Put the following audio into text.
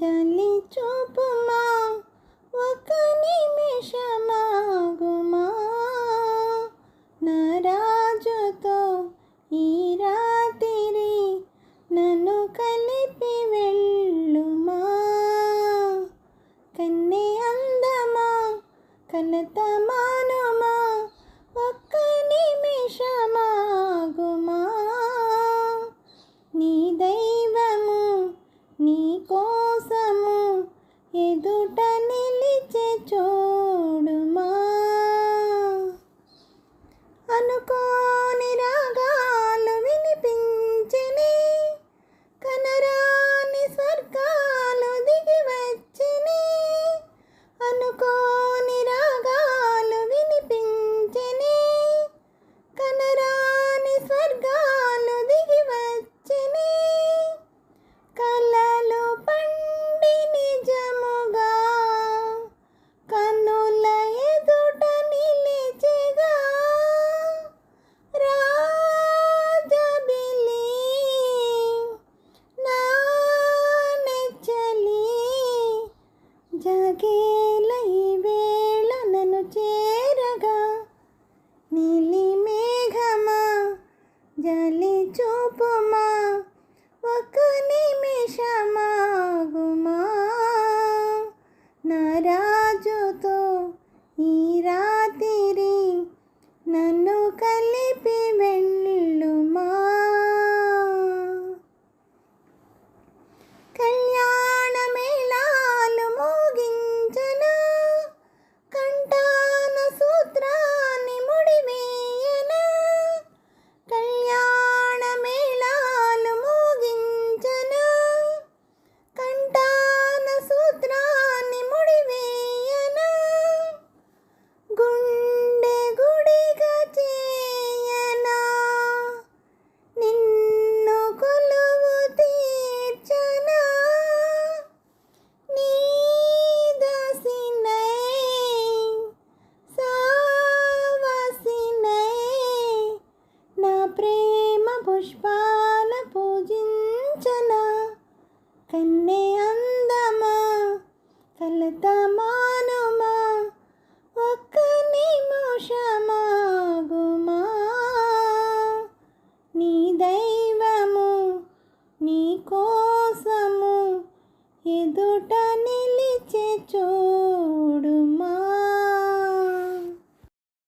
జల్లి చూపుమా ఒక నిమిషమాగుమా నా రాజుతో ఈ రాత్రి నన్ను కలిపి వెళ్ళుమా కన్నే అందమా కలత మానుమా ఒక్క నిమిషమాగుమా నీ దైవము నీ కోసము ఎదుట నిలిచే చూడుమా అనుకోని రాగాలు వినిపించిని కనరాని స్వర్గాలు దిగి వచ్చిని అనుకోని రాగాలు వినిపించిని కనరాని స్వర్గాలు దిగి వచ్చిని కలలు పండి నిజముగా కన్నుల ఎదుట నిలిచెగా రాజబిలి నా నెచ్చలి జగేల ఈ వేళ నన్ను చేరగా నీలి మేఘమా జలి చూపుమా ఒక నిమిషమాగుమా నా రాజుతో ఈ రాత్రి నన్ను కలిపి వెళ్ళుమా కళ్యాణ మేళాలు మోగించనా కంఠాన సూత్రాన్ని ముడివేయనా కళ్యాణ మేళాలు మోగించనా కంఠాన సూత్రాన్ని ముడివేయనా గుండె గుడిగా చేయనా నిన్ను కొలువు తీర్చనా నీ దాసినై సావాసినై నా ప్రేమ పుష్పాల పూజించనా కన్నే అందమా కలత మానుమా ఒక్క నిమిషమాగుమా నీ దైవము నీ కోసము ఎదుట